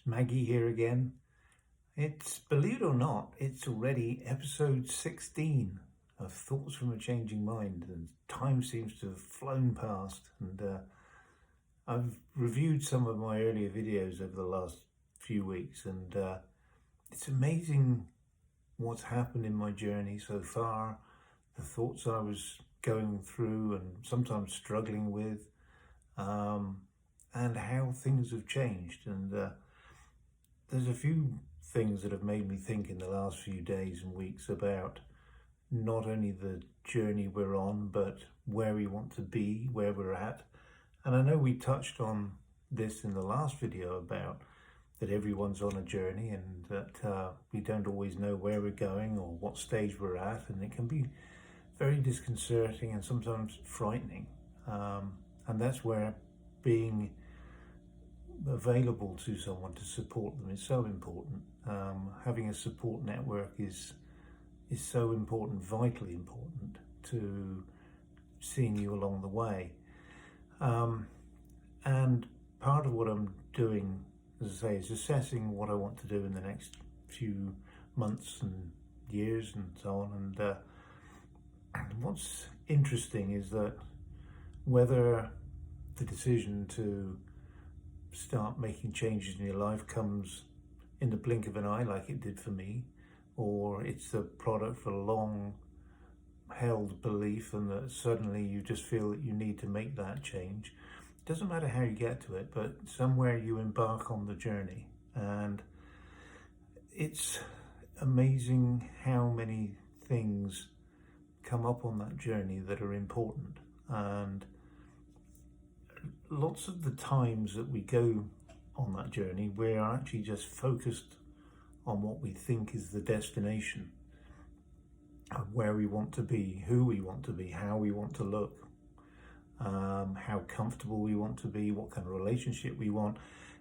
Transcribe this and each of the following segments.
Maggie here again. Believe it or not, it's already episode 16 of Thoughts from a Changing Mind, and time seems to have flown past. And I've reviewed some of my earlier videos over the last few weeks, and it's amazing what's happened in my journey so far, the thoughts I was going through and sometimes struggling with, and how things have changed. And there's a few things that have made me think in the last few days and weeks about not only the journey we're on, but where we want to be, where we're at. And I know we touched on this in the last video about that everyone's on a journey, and that we don't always know where we're going or what stage we're at, and it can be very disconcerting and sometimes frightening. And that's where being available to someone to support them is so important. Having a support network is so important, vitally important to seeing you along the way. And part of what I'm doing, as I say, is assessing what I want to do in the next few months and years and so on. And what's interesting is that whether the decision to start making changes in your life comes in the blink of an eye like it did for me, or it's the product of a long held belief and that suddenly you just feel that you need to make that change. It doesn't matter how you get to it, but somewhere you embark on the journey. And it's amazing how many things come up on that journey that are important. And lots of the times that we go on that journey, we're actually just focused on what we think is the destination, where we want to be, who we want to be, how we want to look, how comfortable we want to be, what kind of relationship we want.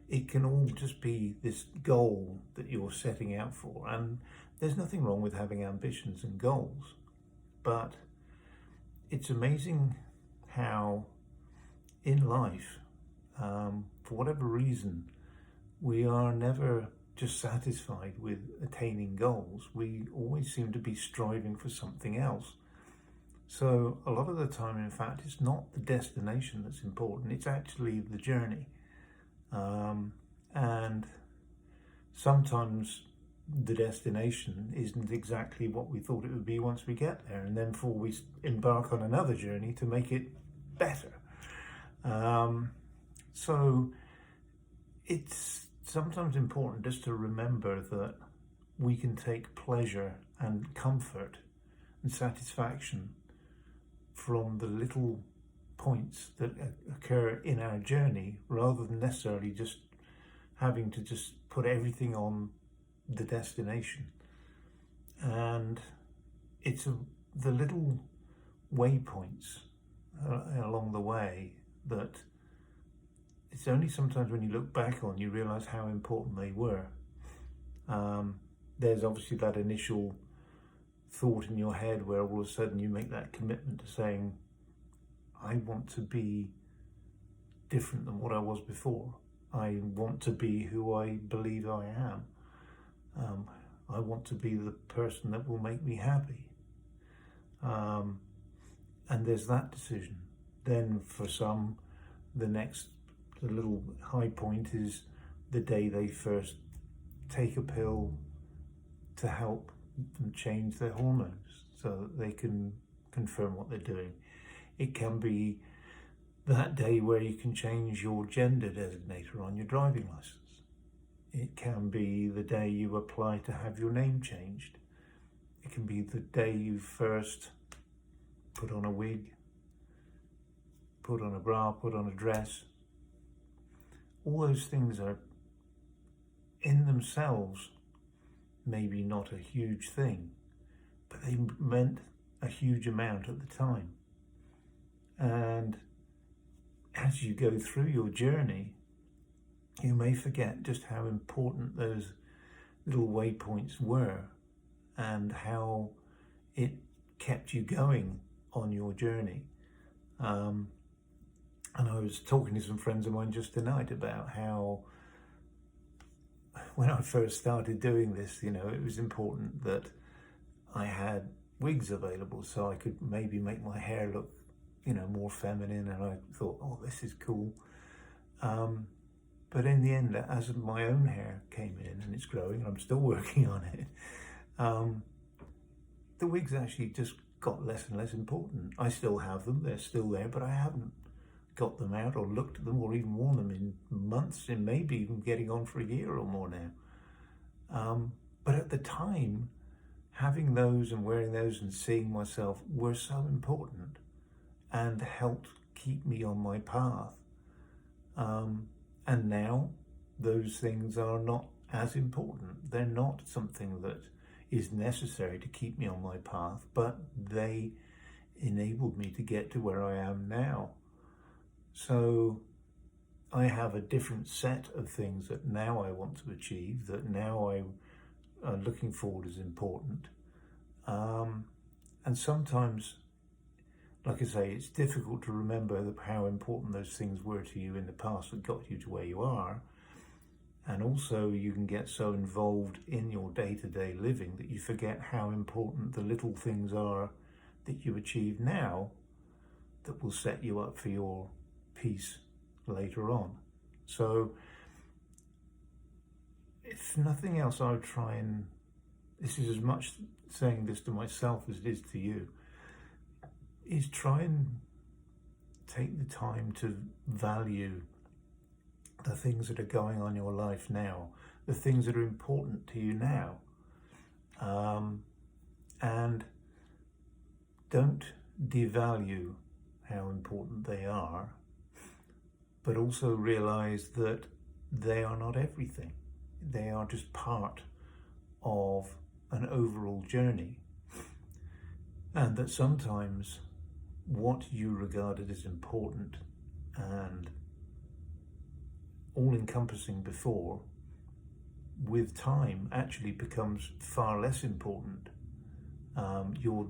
It can all just be this goal that you're setting out for. And there's nothing wrong with having ambitions and goals, but it's amazing how in life, for whatever reason, we are never just satisfied with attaining goals. We always seem to be striving for something else. So a lot of the time, in fact, it's not the destination that's important, it's actually the journey. And sometimes the destination isn't exactly what we thought it would be once we get there, and then before we embark on another journey to make it better. So it's sometimes important just to remember that we can take pleasure and comfort and satisfaction from the little points that occur in our journey, rather than necessarily just having to just put everything on the destination. And it's the little waypoints along the way that it's only sometimes when you look back on you realize how important they were. There's obviously that initial thought in your head where all of a sudden you make that commitment to saying, I want to be different than what I was before. I want to be who I believe I am. I want to be the person that will make me happy. And there's that decision. Then for some, the little high point is the day they first take a pill to help them change their hormones so that they can confirm what they're doing. It can be that day where you can change your gender designator on your driving license. It can be the day you apply to have your name changed. It can be the day you first put on a wig, put on a bra, put on a dress. All those things are in themselves maybe not a huge thing, but they meant a huge amount at the time. And as you go through your journey, you may forget just how important those little waypoints were and how it kept you going on your journey. And I was talking to some friends of mine just tonight about how when I first started doing this, it was important that I had wigs available so I could maybe make my hair look, more feminine, and I thought, oh, this is cool. But in the end, as my own hair came in and it's growing, and I'm still working on it, the wigs actually just got less and less important. I still have them, they're still there, but I haven't got them out or looked at them or even worn them in months, and maybe even getting on for a year or more now. But at the time, having those and wearing those and seeing myself were so important and helped keep me on my path. And now those things are not as important. They're not something that is necessary to keep me on my path, but they enabled me to get to where I am now. So I have a different set of things that now I want to achieve, that now I'm looking forward as important. And sometimes, like I say, it's difficult to remember how important those things were to you in the past that got you to where you are. And also you can get so involved in your day-to-day living that you forget how important the little things are that you achieve now that will set you up for your peace later on. So if nothing else, I would try and, this is as much saying this to myself as it is to you, is try and take the time to value the things that are going on in your life now, the things that are important to you now, and don't devalue how important they are, but also realize that they are not everything. They are just part of an overall journey, and that sometimes what you regarded as important and all-encompassing before, with time, actually becomes far less important. Your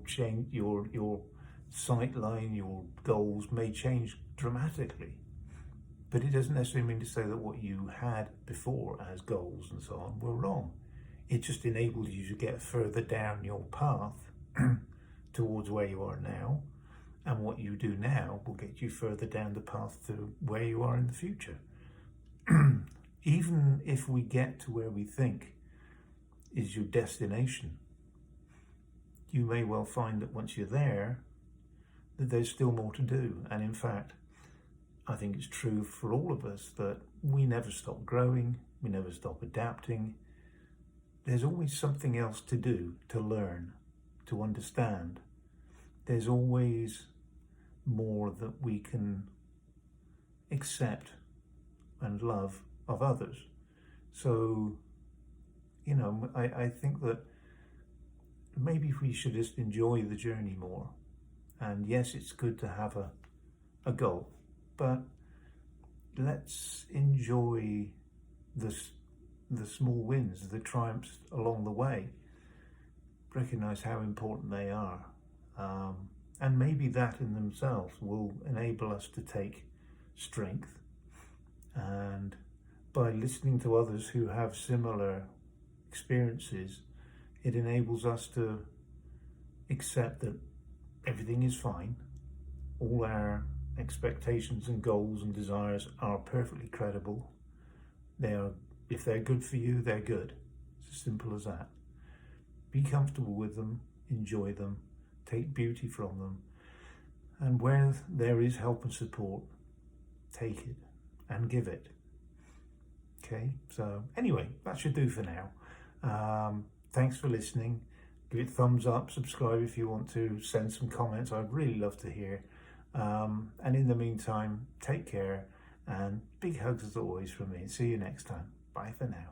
sight line, your goals may change dramatically, but it doesn't necessarily mean to say that what you had before as goals and so on were wrong. It just enabled you to get further down your path towards where you are now, and what you do now will get you further down the path to where you are in the future. Even if we get to where we think is your destination, you may well find that once you're there, that there's still more to do. And in fact, I think it's true for all of us that we never stop growing, we never stop adapting. There's always something else to do, to learn, to understand. There's always more that we can accept and love of others. So, I think that maybe we should just enjoy the journey more. And yes, it's good to have a goal, but let's enjoy the small wins, the triumphs along the way. Recognize how important they are. And maybe that in themselves will enable us to take strength. And by listening to others who have similar experiences, it enables us to accept that everything is fine. All our expectations and goals and desires are perfectly credible. If they're good for you, they're good. It's as simple as that. Be comfortable with them, enjoy them, take beauty from them, and where there is help and support, take it and give it. Okay, so anyway, that should do for now. Thanks for listening. Give it a thumbs up, subscribe if you want to, send some comments. I'd really love to hear. And in the meantime, take care, and big hugs as always from me. See you next time. Bye for now.